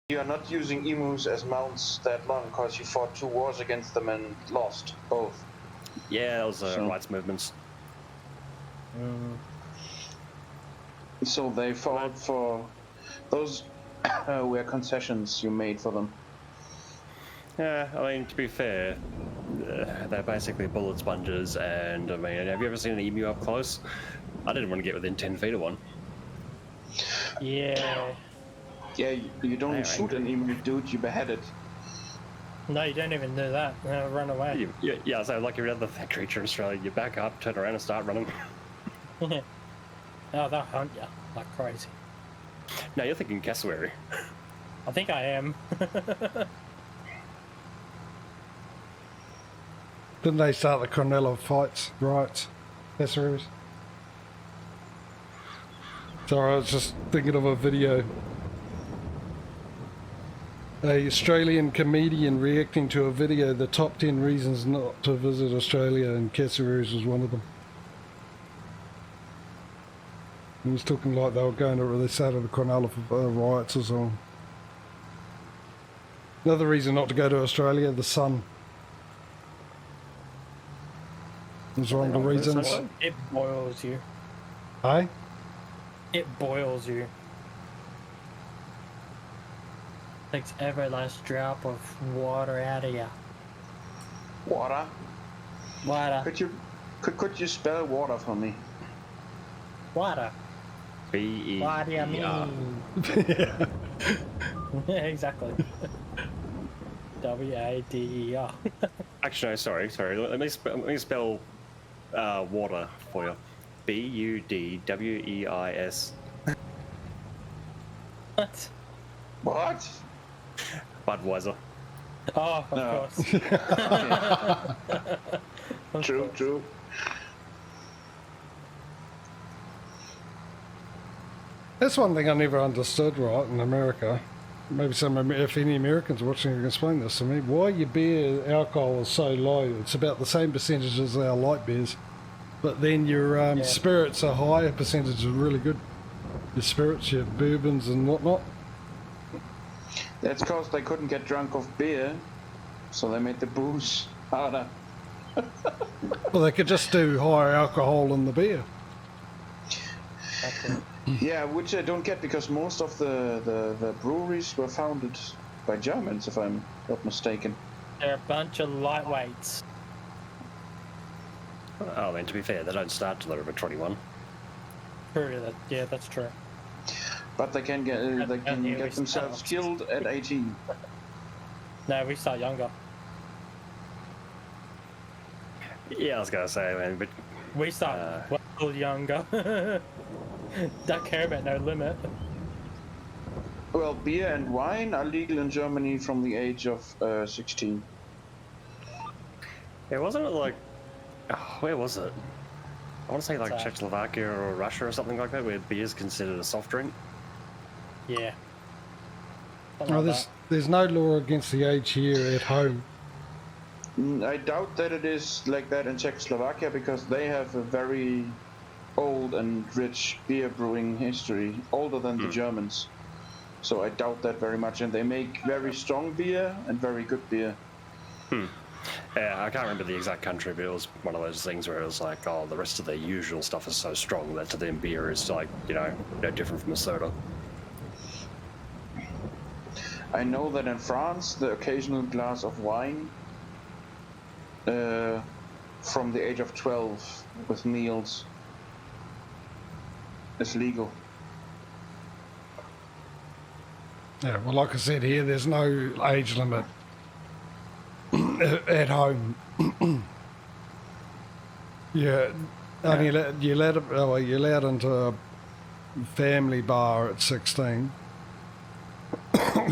you are not using emus as mounts that long because you fought 2 wars against them and lost both. Yeah, that was rights movements. So they fought for those were concessions you made for them. Yeah, I mean, to be fair, they're basically bullet sponges, and I mean, have you ever seen an emu up close? I didn't want to get within 10 feet of one. Yeah. Yeah, you don't shoot an emu, dude, you behead it. No, you don't even do that. Run away. Yeah, so like every other creature in Australia, you back up, turn around and start running. Oh, they'll hunt you like crazy. No, you're thinking cassowary. I think I am. Didn't they start the Cornello fights, riots, cassowaries? Sorry, I was just thinking of a video. A Australian comedian reacting to a video, the top 10 reasons not to visit Australia, and cassowaries was one of them. He was talking like they were going to, they started the Cornello riots or so. Another reason not to go to Australia, the sun. Was one of the reasons. It boils you. Hey? It boils you. Takes every last drop of water out of you. Water? Water. Could you spell water for me? Water. B-E-E-R. What do you mean? Yeah, exactly. W-A-D-E-R. Actually, no, sorry. Let me spell water for you. B-U-D-W-E-I-S. What? What? Budweiser. Oh, of course. True. That's one thing I never understood, right, in America. Maybe if any Americans watching can explain this to me. Why your beer alcohol is so low? It's about the same percentage as our light beers. But then your spirits are higher percentage, are really good. Your spirits, your bourbons and whatnot. That's because they couldn't get drunk off beer, so they made the booze harder. Well, they could just do higher alcohol in the beer. Okay. Yeah, which I don't get because most of the breweries were founded by Germans, if I'm not mistaken. They're a bunch of lightweights. Oh, I mean, to be fair, they don't start till they're over 21. True, yeah, that's true. But they can get themselves killed at 18. No, we start younger. Yeah, I was gonna say, man, but We start well younger. Don't care about no limit. Well, beer and wine are legal in Germany from the age of 16. yeah, wasn't it like, where was it? I want to say like Sorry. Czechoslovakia or Russia or something like that, where beer is considered a soft drink. Yeah. Oh, there's no law against the age here at home. I doubt that it is like that in Czechoslovakia because they have a very old and rich beer brewing history, older than the Germans. So I doubt that very much, and they make very strong beer and very good beer. Yeah, I can't remember the exact country, but it was one of those things where it was like, oh, the rest of their usual stuff is so strong that to them beer is like, no different from a soda. I know that in France, the occasional glass of wine from the age of 12 with meals is legal. Yeah, well, like I said here, there's no age limit at home. Yeah, only you're allowed into a family bar at 16,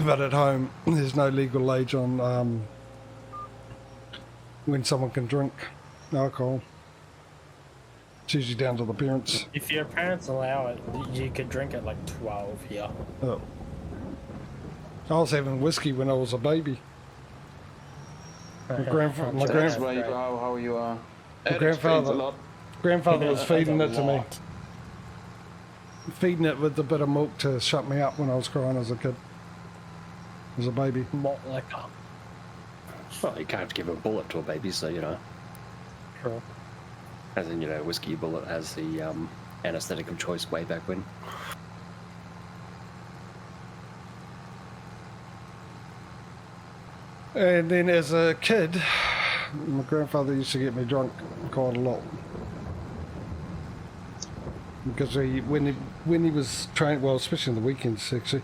but at home there's no legal age on when someone can drink alcohol. It's usually down to the parents. If your parents allow it, you could drink at like 12 here. Oh. I was having whiskey when I was a baby. My grandfather was feeding it to me. Feeding it with a bit of milk to shut me up when I was crying as a kid. as a baby. Malt liquor. Well, you can't give a bullet to a baby, so, you know. True. As in, you know, whiskey bullet has the anesthetic of choice way back when. And then as a kid, my grandfather used to get me drunk quite a lot. Because when he was training, well, especially in the weekends, actually,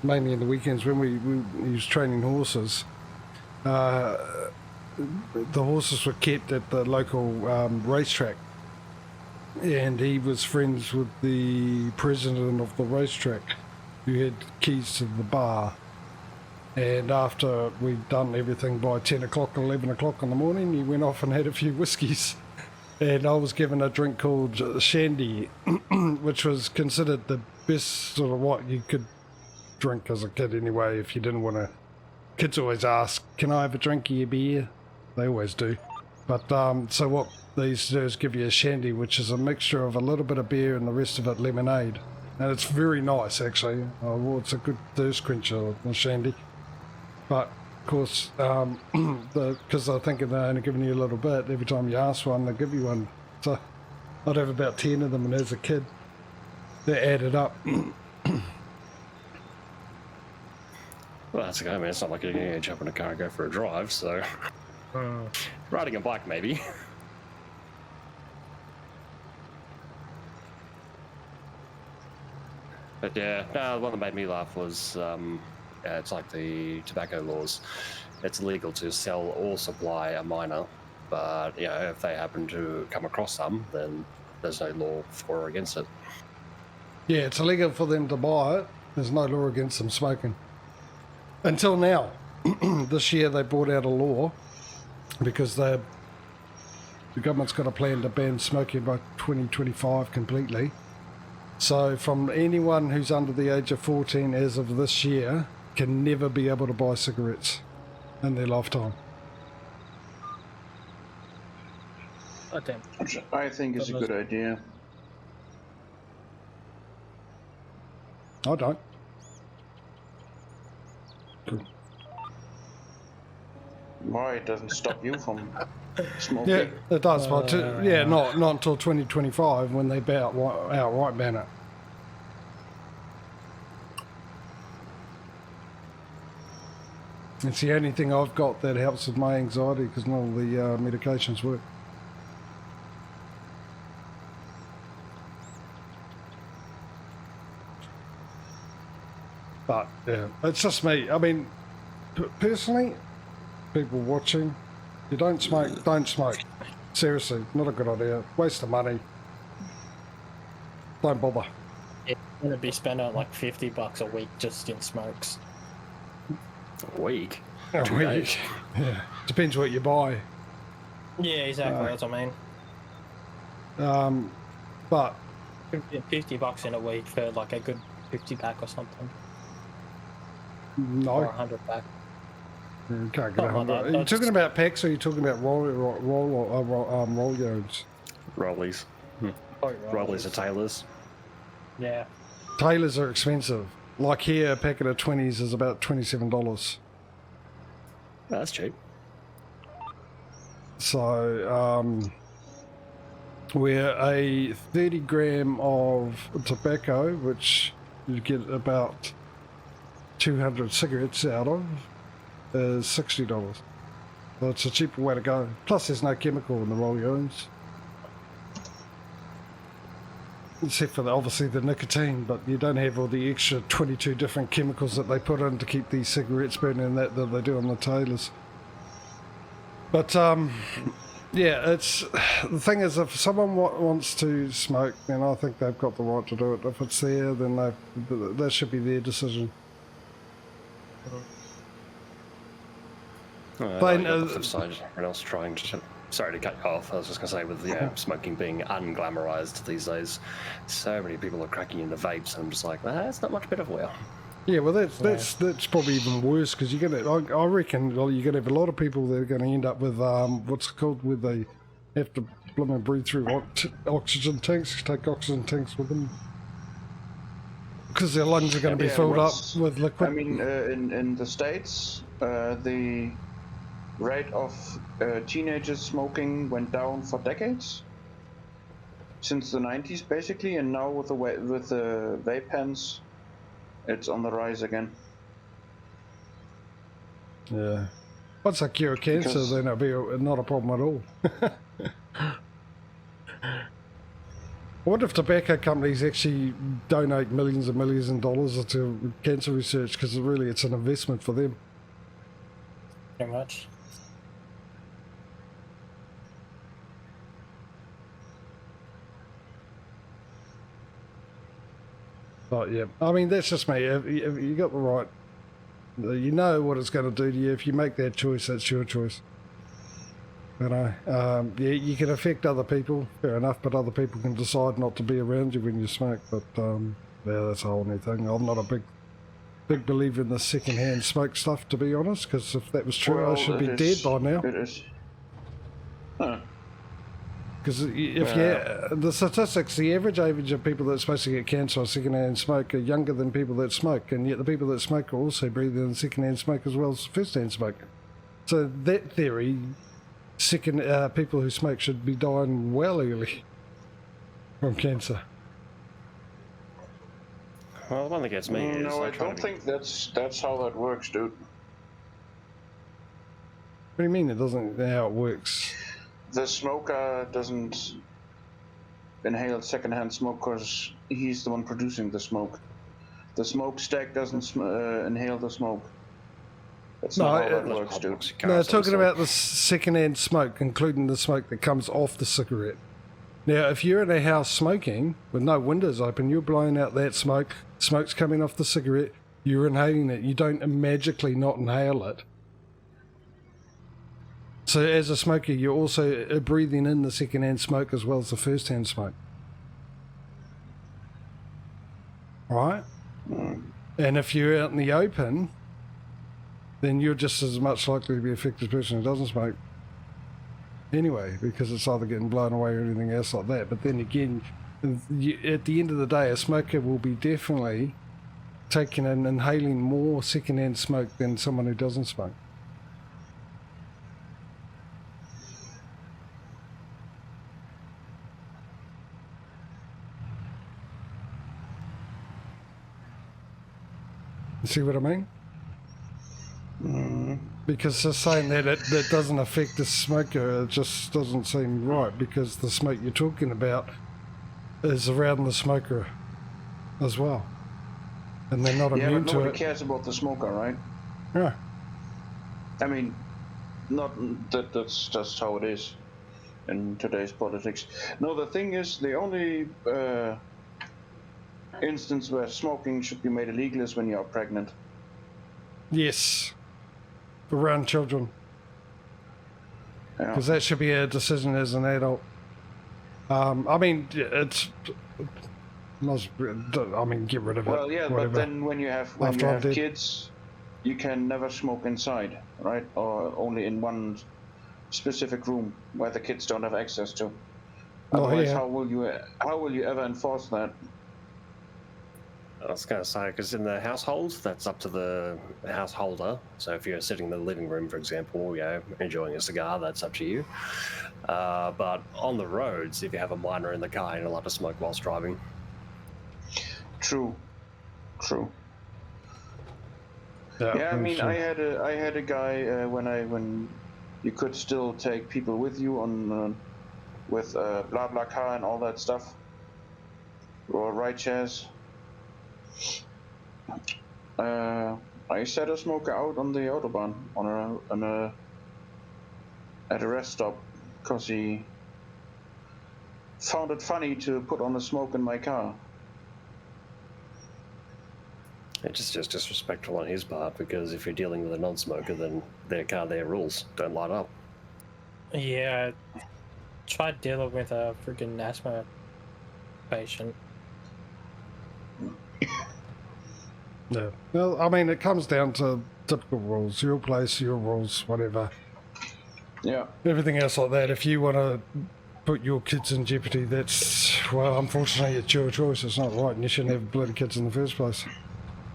mainly in the weekends when he was training horses, the horses were kept at the local racetrack, and he was friends with the president of the racetrack, who had keys to the bar. And after we'd done everything by 10 o'clock, 11 o'clock in the morning, he went off and had a few whiskies. And I was given a drink called shandy, which was considered the best sort of what you could drink as a kid anyway, if you didn't want to. Kids always ask, can I have a drink of your beer? They always do. But so what they used to do is give you a shandy, which is a mixture of a little bit of beer and the rest of it lemonade. And it's very nice, actually. Well, it's a good thirst quencher, the shandy. But, of course, because they're thinking they're only giving you a little bit, every time you ask one, they give you one. So I'd have about 10 of them, and as a kid, they added up. Well, that's okay. I mean, it's not like you're going to jump in a car and go for a drive, so... Riding a bike, maybe. But yeah, no, the one that made me laugh was... it's like the tobacco laws. It's illegal to sell or supply a minor, but you know, if they happen to come across some, then there's no law for or against it. Yeah, it's illegal for them to buy it. There's no law against them smoking. Until now. This year they brought out a law because the government's got a plan to ban smoking by 2025 completely. So from anyone who's under the age of 14 as of this year can never be able to buy cigarettes in their lifetime. Oh, damn. Which I think is a good idea. I don't. Why it doesn't stop you from smoking? Yeah, it does, but not until 2025 when they outright ban it. It's the only thing I've got that helps with my anxiety because none of the medications work. But yeah, it's just me. I mean, personally, people watching, you don't smoke, don't smoke. Seriously, not a good idea. Waste of money. Don't bother. It's going to be spending like $50 a week just in smokes. A week? A 2 week. days? Yeah, depends what you buy. Yeah, exactly. That's what I mean. But $50 in a week for like a good 50 pack or something. Or no, 100 pack. you can't get Something like 100. that. Are you talking about packs or are you talking about roll yards? Rollies. Oh, Rollies are Taylors. Yeah. Taylors are expensive. Like here, a packet of 20s is about $27. That's cheap. So, where a 30 gram of tobacco, which you get about 200 cigarettes out of, is $60. So it's a cheaper way to go. Plus, there's no chemical in the roll yards. Except for obviously the nicotine, but you don't have all the extra 22 different chemicals that they put in to keep these cigarettes burning that they do on the Taylors. But yeah, it's the thing is, if someone wants to smoke, then I think they've got the right to do it. If it's there, then that should be their decision. On the flip side, everyone else trying to... Sorry to cut you off. I was just going to say, with smoking being unglamorized these days, so many people are cracking into vapes, and I'm just like, that's not much better for you. Yeah, well, that's probably even worse because you're gonna. I reckon you're gonna have a lot of people that are going to end up with what's it called, where they have to breathe through oxygen tanks, take oxygen tanks with them. Because their lungs are going to be Yeah, filled up what's- with liquid. I mean, in the States, the rate of teenagers smoking went down for decades, since the 90s basically, and now with the vape pens, it's on the rise again. Yeah. Once they cure cancer, Because- then it'll be not a problem at all. I wonder if tobacco companies actually donate millions and millions of dollars to cancer research, because really it's an investment for them. Pretty much. But yeah, I mean, that's just me. If you got the right, you know what it's going to do to you. If you make that choice, that's your choice. You know, yeah, you can affect other people, fair enough, but other people can decide not to be around you when you smoke. But yeah, that's a whole new thing. I'm not a big believer in the second-hand smoke stuff, to be honest, because if that was true, I should be dead by now. It is. Huh. Because if the statistics, the average age of people that's supposed to get cancer or second-hand smoke are younger than people that smoke, and yet the people that smoke are also breathing in second-hand smoke as well as first-hand smoke. So that theory, people who smoke should be dying well early from cancer. Well, the one that gets me is No, I try don't to think that's how that works, dude. What do you mean it doesn't? How it works? The smoker doesn't inhale secondhand smoke because he's the one producing the smoke. The smokestack doesn't inhale the smoke. That's No, not how that it- works, dude. No, talking about the second-hand smoke, including the smoke that comes off the cigarette. Now, if you're in a house smoking with no windows open, you're blowing out that smoke. Smoke's coming off the cigarette. You're inhaling it. You don't magically not inhale it. So as a smoker, you're also breathing in the second-hand smoke as well as the first-hand smoke. Right? And if you're out in the open, then you're just as much likely to be affected as a person who doesn't smoke. Anyway, because it's either getting blown away or anything else like that. But then again, at the end of the day, a smoker will be definitely taking and inhaling more second-hand smoke than someone who doesn't smoke. You see what I mean? Because just saying that that doesn't affect the smoker, it just doesn't seem right, because the smoke you're talking about is around the smoker as well. And they're not Yeah, immune but to nobody it. cares about the smoker, right? Yeah. I mean, not that's just how it is in today's politics. No, the thing is, the only instance where smoking should be made illegal is when you are pregnant. Yes. Around children. Yeah. Because that should be a decision as an adult. I mean, it's... I mean, get rid of it. Well, yeah, whatever. but then when you have After I'm dead. kids, you can never smoke inside, right? Or only in one specific room where the kids don't have access to. Oh, Otherwise, yeah. how will you ever enforce that? I was going to say, because in the household, that's up to the householder. So if you're sitting in the living room, for example, enjoying a cigar, that's up to you. But on the roads, if you have a minor in the car, you're not allowed to smoke whilst driving. True. Yeah, I I'm mean, sure. I had a guy when you could still take people with you on with BlaBlaCar and all that stuff, or ride shares. I set a smoker out on the autobahn at a rest stop because he found it funny to put on a smoke in my car. It's just disrespectful on his part, because if you're dealing with a non-smoker, then their car, their rules don't light up. Yeah, tried dealing with a freaking asthma patient. Yeah. Well, I mean, it comes down to typical rules. Your place, your rules, whatever. Yeah. Everything else like that. If you want to put your kids in jeopardy, that's, well, unfortunately it's your choice, it's not right, and you shouldn't have bloody kids in the first place.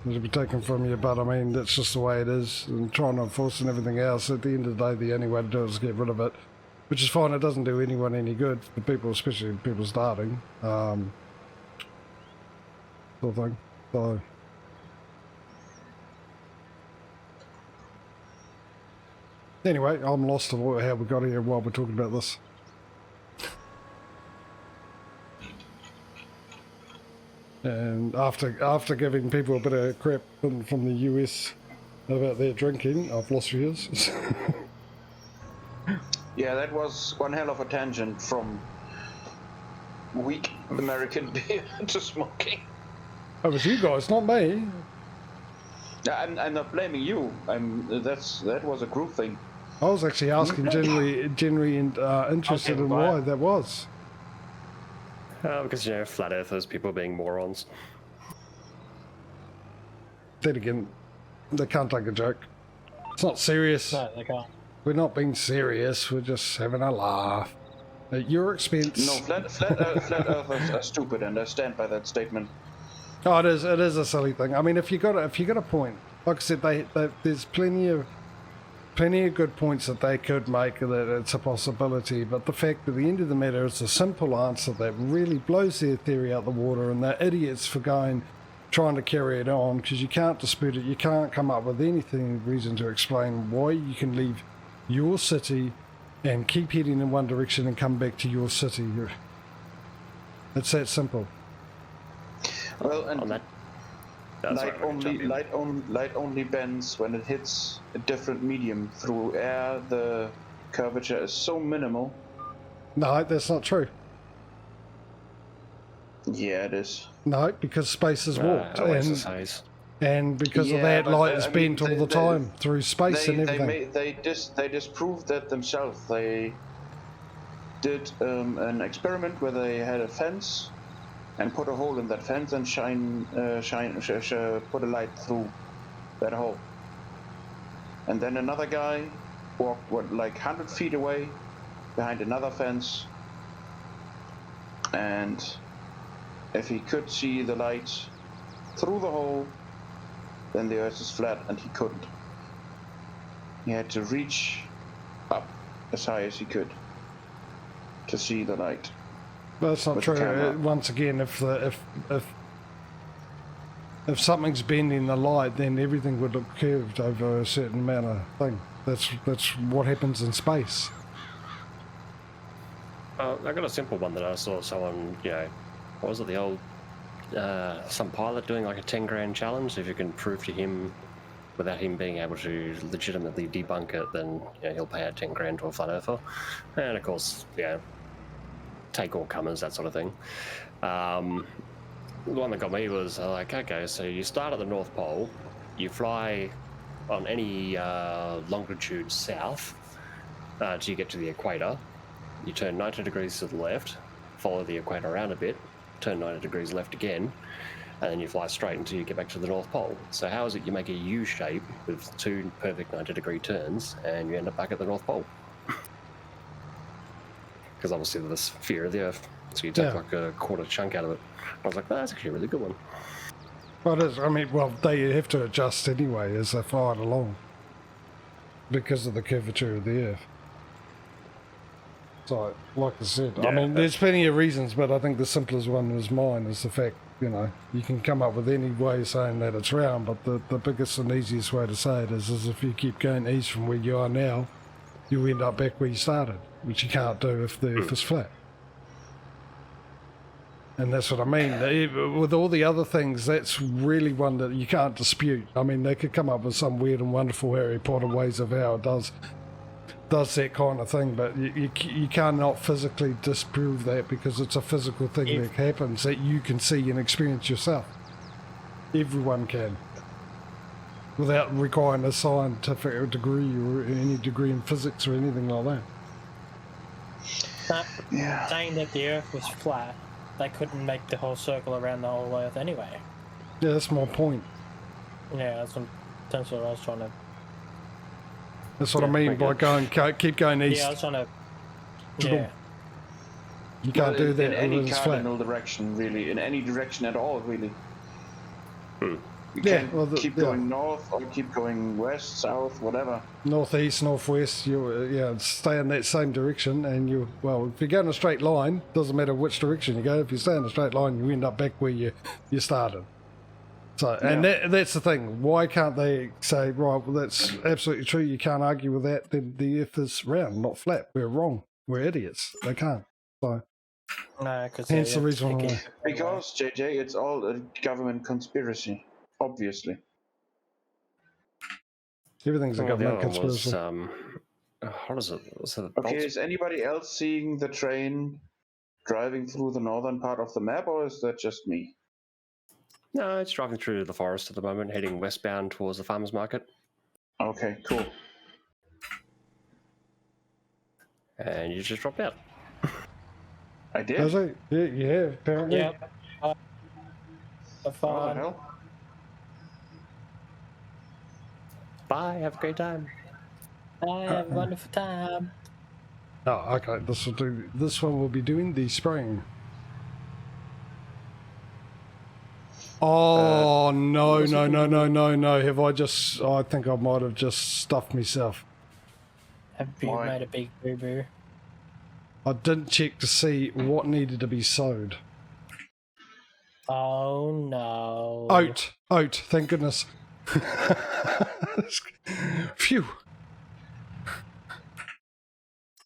It'll be taken from you, but I mean, that's just the way it is, and trying to enforce and everything else, at the end of the day, the only way to do it is get rid of it, which is fine, it doesn't do anyone any good, the people, especially people starting, sort of thing, so... Anyway, I'm lost of how we got here while we're talking about this. And after giving people a bit of crap from the US about their drinking, I've lost views. Yeah, that was one hell of a tangent from weak American beer to smoking. It was you guys, not me. I'm not blaming you. That was a group thing. I was actually asking genuinely interested in why that was. Because, you know, flat earthers, people being morons. Then again, they can't take a joke. It's not serious. No, they can't. We're not being serious, we're just having a laugh. At your expense. No, flat earthers are stupid, and I stand by that statement. Oh, it is a silly thing. I mean, if you got a point, like I said, there's plenty of good points that they could make that it's a possibility, but the fact at the end of the matter, it's a simple answer that really blows their theory out the water, and they're idiots for trying to carry it on, because you can't dispute it, you can't come up with reason to explain why you can leave your city and keep heading in one direction and come back to your city. It's that simple. Well, and On that, light only bends when it hits a different medium. Through air, the curvature is so minimal. No, that's not true. Yeah, it is. No, because space is warped, and because of Yeah, that, light is I mean, bent all the time through space and everything. They disproved that themselves. They did an experiment where they had a fence and put a hole in that fence and put a light through that hole. And then another guy walked like 100 feet away behind another fence, and if he could see the light through the hole, then the earth is flat, and he couldn't. He had to reach up as high as he could to see the light. But that's not with true. the camera. Once again, if something's bending the light, then everything would look curved over a certain amount of thing. That's what happens in space. I got a simple one that I saw someone, you know, what was it, the old, some pilot doing like a 10 grand challenge. If you can prove to him, without him being able to legitimately debunk it, then, you know, he'll pay out 10 grand to a flat earther. And of course, yeah, take all comers, that sort of thing. The one that got me was like, okay, so you start at the North Pole, you fly on any longitude south till you get to the equator, you turn 90 degrees to the left, follow the equator around a bit, turn 90 degrees left again, and then you fly straight until you get back to the North Pole. So how is it you make a U shape with 2 perfect 90-degree turns and you end up back at the North Pole? Because obviously the sphere of the Earth, so you take like a quarter chunk out of it. I was like, oh, that's actually a really good one. Well, it is. I mean, well, they have to adjust anyway as they fly it along because of the curvature of the Earth. So, like I said, I mean, there's plenty of reasons, but I think the simplest one was mine, is the fact, you know, you can come up with any way saying that it's round, but the biggest and easiest way to say it is if you keep going east from where you are now, you'll end up back where you started, which you can't do if the Earth is flat. And that's what I mean. With all the other things, that's really one that you can't dispute. I mean, they could come up with some weird and wonderful Harry Potter ways of how it does that kind of thing, but you cannot physically disprove that, because it's a physical thing that happens that you can see and experience yourself. Everyone can, without requiring a scientific degree or any degree in physics or anything like that. Saying that the Earth was flat, they couldn't make the whole circle around the whole Earth anyway. Yeah, that's my point. Yeah, that's what I was trying to... That's what I mean by keep going east. Yeah, I was trying to... Yeah. You can't do that in any when it's flat. cardinal direction, really, in any direction at all, really. You Yeah, can't well, keep going north or keep going west, south, whatever. Northeast, northwest, you stay in that same direction, and if you go in a straight line, doesn't matter which direction you go. If you stay in a straight line, you end up back where you started. So, and that's the thing. Why can't they say, right? Well, that's absolutely true. You can't argue with that. Then the Earth is round, not flat. We're wrong. We're idiots. They can't. So, No, because hence the reason why. Because JJ, it's all a government conspiracy, obviously. Everything's a Well, the government other one was, conspiracy. what is it? Was it Okay, is anybody else seeing the train driving through the northern part of the map, or is that just me? No, it's driving through the forest at the moment, heading westbound towards the farmer's market. Okay, cool. And you just dropped out. I did? Does it? Yeah, apparently. Yep. What the Fine. hell? Bye, have a great time. I have a wonderful time. Oh, okay. This one will be doing the spraying. Oh no! I think I might have just stuffed myself. Have you Why? made a big boo boo? I didn't check to see what needed to be sowed. Oh no. Oat, thank goodness. Phew.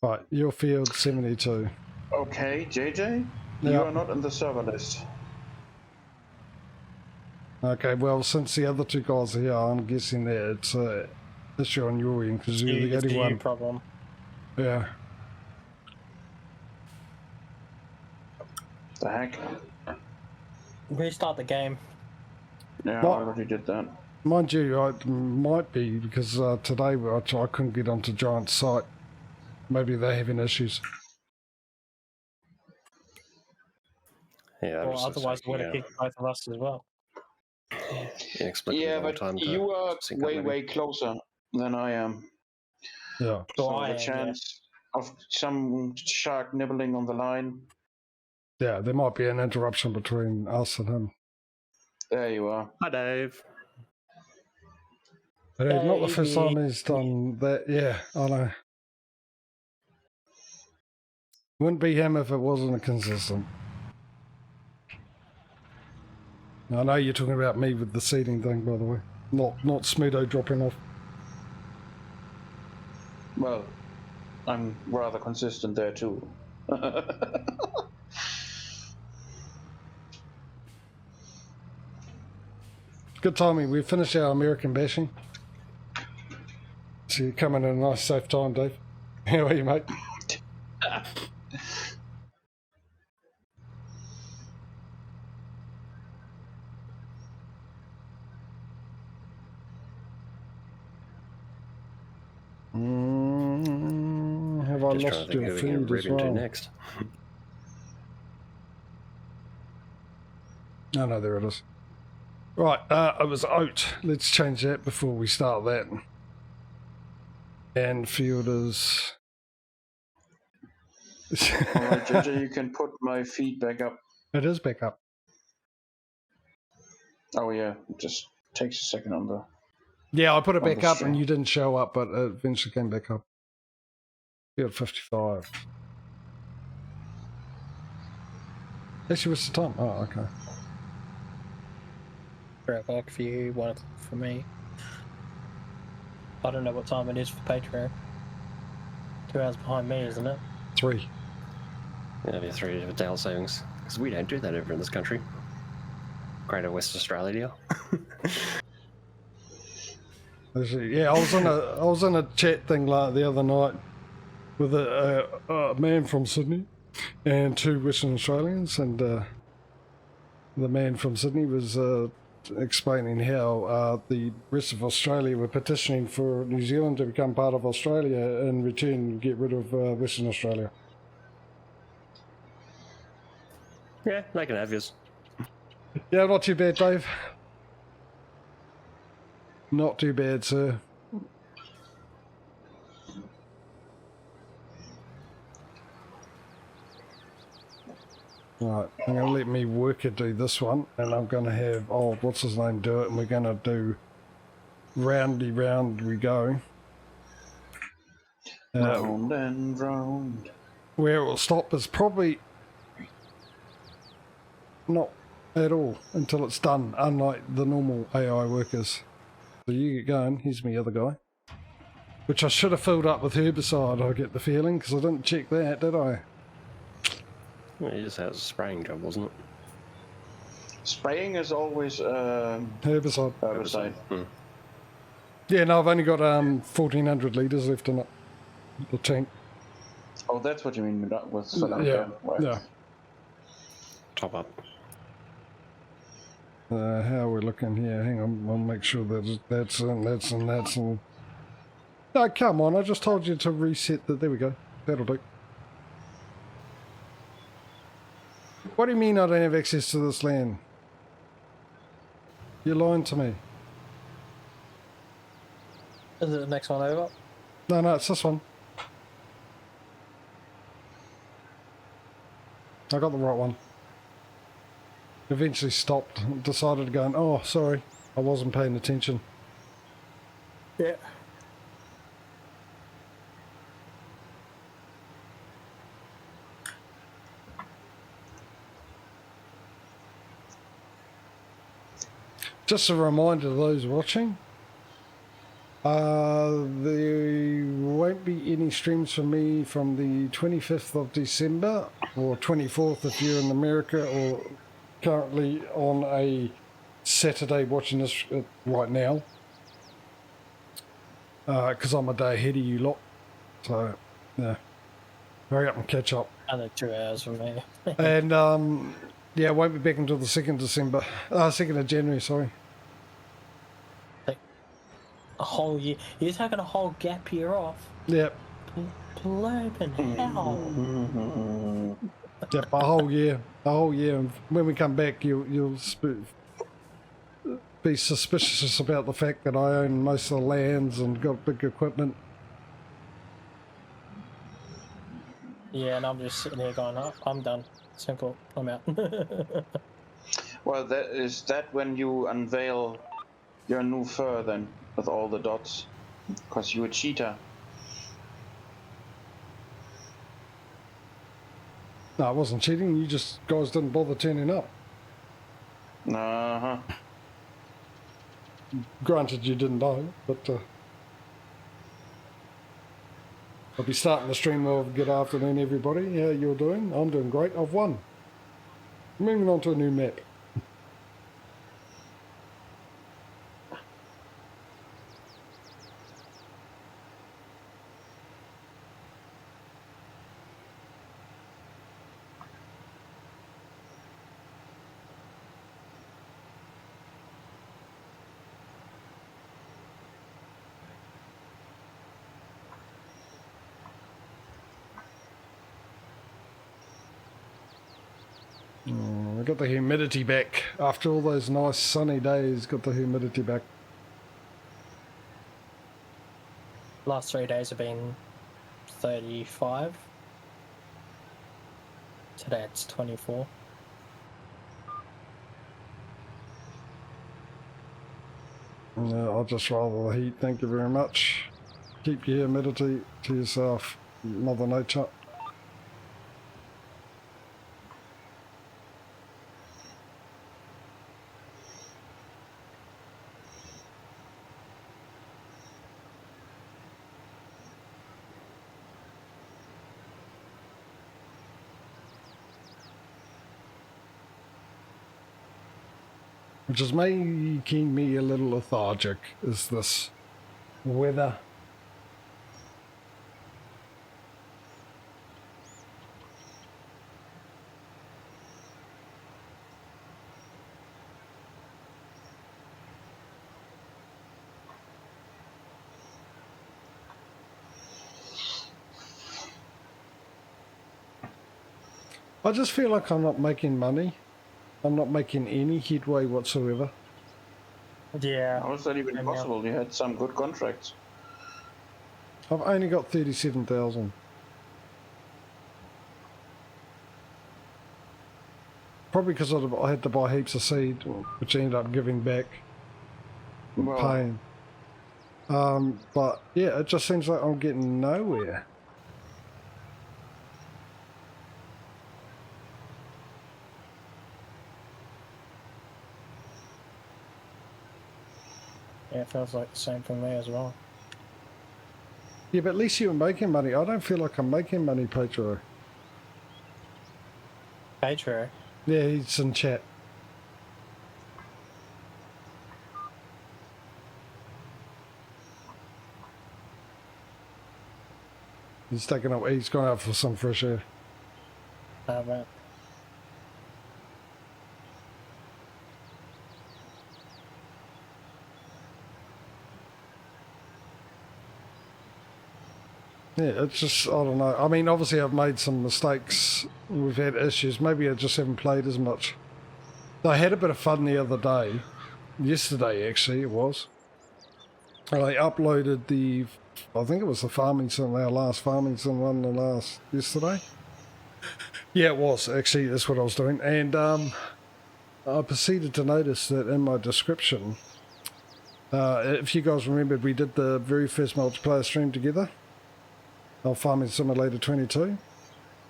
Right, your field 72. Okay, JJ, Yeah. you are not in the server list. Okay, well, since the other two guys are here, I'm guessing that it's an issue on your end because you're the It's only a you one. problem. Yeah. The heck? Restart the game. Yeah, What? I already did that. Mind you, it might be because today I couldn't get onto Giant's site. Maybe they're having issues. Yeah, Or otherwise, it would have kicked both of us as well. Inexplicably Yeah, long but time to you are sync up, maybe. way closer than I am. Yeah. So I the am, chance of some shark nibbling on the line. Yeah, there might be an interruption between us and him. There you are. Hi, Dave. But it's not the first Baby. time he's done that. Yeah, I know. Wouldn't be him if it wasn't consistent. I know you're talking about me with the seeding thing, by the way. Not Smudo dropping off. Well, I'm rather consistent there too. Good timing. We finished our American bashing. So you come in at a nice safe time, Dave. How are you, mate? Have I Just trying to lost think your who we can feed rip as into well? next. Oh, no, there it is. Right, it was oat. Let's change that before we start that. And field is... Alright, JJ, you can put my feed back up. It is back up. Oh yeah, it just takes a second on the... Yeah, I put it On back the up stream. and you didn't show up, but it eventually came back up. Field 55. Actually, what's the time? Oh, okay. 3 o'clock for you, 1 o'clock for me. I don't know what time it is for Patrio. 2 hours behind me, isn't it? 3. Yeah, be 3 different daylight savings. Because we don't do that over in this country. Greater West Australia deal. Actually, yeah, I was in a chat thing like the other night with a man from Sydney and 2 Western Australians, and the man from Sydney was explaining how the rest of Australia were petitioning for New Zealand to become part of Australia and in return get rid of Western Australia. Yeah, they can have yours. Yeah, not too bad, Dave. Not too bad, sir. Right, I'm going to let me worker do this one, and I'm going to have, what's his name do it, and we're going to do roundy round we go. Round and round. Where it will stop is probably not at all until it's done, unlike the normal AI workers. So you get going, here's my other guy. Which I should have filled up with herbicide, I get the feeling, because I didn't check that, did I? Well, it just has a spraying job, wasn't it? Spraying is always Herbicide. herbicide. Yeah, no, I've only got 1,400 litres left in it. The tank. Oh, that's what you mean with filling. Yeah, Right. yeah. Top up. How are we looking here? Hang on, I'll make sure that's in. No, come on, I just told you to reset the... There we go. That'll do. What do you mean I don't have access to this land? You're lying to me. Is it the next one over? No, it's this one. I got the right one. Eventually stopped, decided to go, oh, sorry, I wasn't paying attention. Yeah. Just a reminder to those watching, there won't be any streams from me from the 25th of December, or 24th if you're in America, or currently on a Saturday watching this right now, because I'm a day ahead of you lot, so yeah, hurry up and catch up. Another 2 hours from me. And yeah, it won't be back until the 2nd December, 2nd of January, sorry. A whole year. You're taking a whole gap year off? Yep. Blooming hell. Yep, a whole year. And when we come back, you'll be suspicious about the fact that I own most of the lands and got big equipment. Yeah, and I'm just sitting here going, oh, I'm done. Simple. I'm out. Well, is that when you unveil your new fur then, with all the dots? Because you're a cheater. No, I wasn't cheating. You just guys didn't bother turning up. Uh-huh. Granted, you didn't know, but I'll be starting the stream of good afternoon, everybody. How you're doing? I'm doing great. I've won. Moving on to a new map. I got the humidity back. After all those nice sunny days, got the humidity back. Last 3 days have been 35. Today it's 24. I'll just rather the heat, thank you very much. Keep your humidity to yourself, Mother Nature. Which is making me a little lethargic, is this weather. I just feel like I'm not making money. I'm not making any headway whatsoever. Yeah. How is that even possible? You had some good contracts. I've only got 37,000. Probably because I had to buy heaps of seed, which I ended up giving back and Well, paying. But yeah, it just seems like I'm getting nowhere. Yeah, it feels like the same for me as well. Yeah, but at least you were making money. I don't feel like I'm making money, Patrio. Patrio. Yeah, he's in chat. He's taken up. He's gone out for some fresh air. Right. Yeah, it's just, I don't know. I mean, obviously I've made some mistakes. We've had issues. Maybe I just haven't played as much. I had a bit of fun the other day. Yesterday, actually, it was. And I uploaded I think it was the farming sim, our last farming sim one, yesterday. Yeah, it was, actually. That's what I was doing. And I proceeded to notice that in my description, if you guys remembered, we did the very first multiplayer stream together of Farming Simulator 22.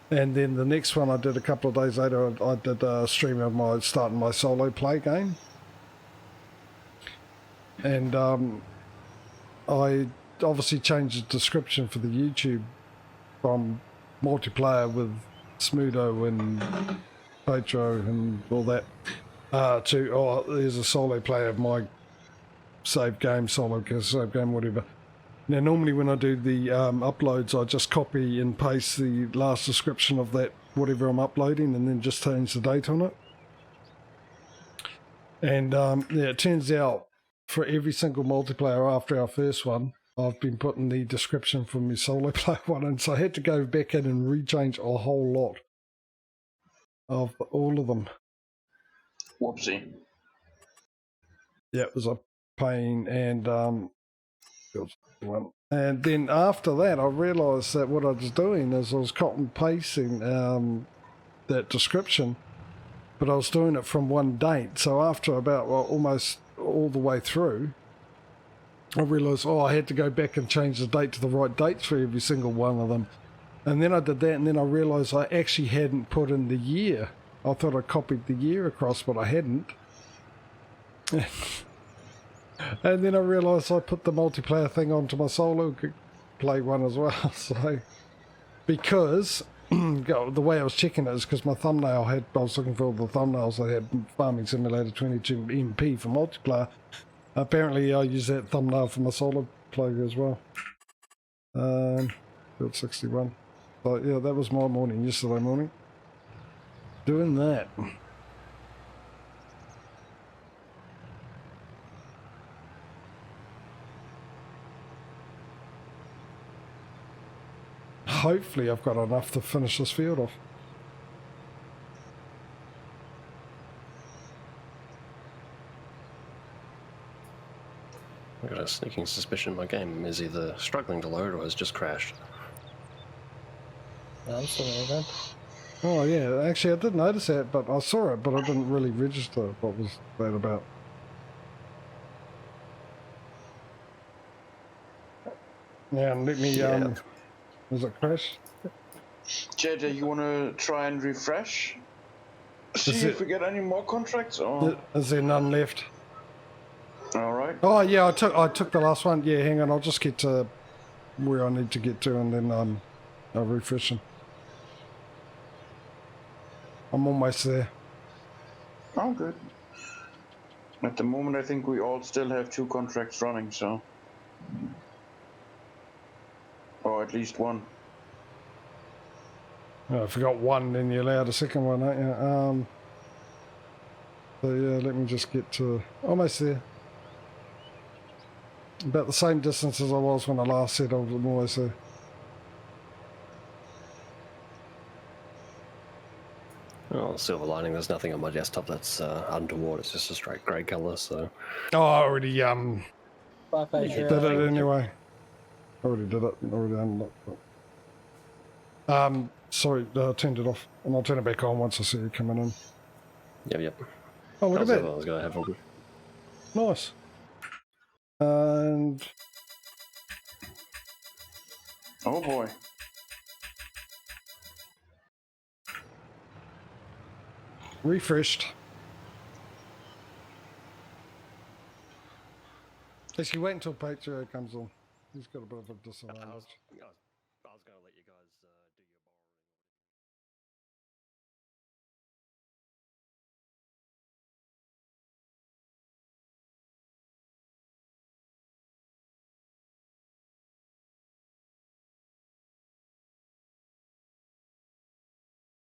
And then the next one I did a couple of days later, I did a stream of starting my solo play game. And I obviously changed the description for the YouTube from multiplayer with Smudo and Patrio and all that to, there's a solo play of my save game, save game, whatever. Now, normally when I do the uploads, I just copy and paste the last description of that, whatever I'm uploading, and then just change the date on it. And yeah, it turns out for every single multiplayer after our first one, I've been putting the description from my solo player one, and so I had to go back in and rechange a whole lot of all of them. whoopsie. Yeah, it was a pain, and and then after that, I realised that what I was doing is I was copy and pasting that description, but I was doing it from one date. So after about almost all the way through, I realised, I had to go back and change the date to the right dates for every single one of them. And then I did that, and then I realised I actually hadn't put in the year. I thought I copied the year across, but I hadn't. And then I realised I put the multiplayer thing onto my solo play one as well. So, because the way I was checking it is because my thumbnail I was looking for all the thumbnails I had Farming Simulator 22 MP for multiplayer. Apparently I use that thumbnail for my solo play as well. Build 61. So yeah, that was my morning, yesterday morning. Doing that. Hopefully I've got enough to finish this field off. I've got a sneaking suspicion my game is either struggling to load or has just crashed. I'm still moving. Oh yeah, actually I did notice that, but I saw it, but I didn't really register what was that about. Yeah, and let me, does it crash? JJ, you want to try and refresh? See if we get any more contracts, or... Is there none left? Alright. Oh yeah, I took the last one. Yeah, hang on, I'll just get to where I need to get to, and then I'll refresh them. I'm almost there. Oh, good. At the moment, I think we all still have 2 contracts running, so... Or at least one. Oh, if you got one, then you're allowed a second one, aren't you? So yeah, let me just get to almost there. About the same distance as I was when I last said I was almost there. Oh, silver lining, there's nothing on my desktop that's untoward, it's just a straight grey colour, so... Oh, I already Bye, Patrio. did it anyway. Already did it. Already unlocked it. Sorry, I turned it off, and I'll turn it back on once I see you coming in. Yep. Oh, look That at was that. what I was going to have. Nice. And Oh boy. refreshed. Actually, wait until Patrio comes on. He's got a bit of a disadvantage. I was going to let you guys.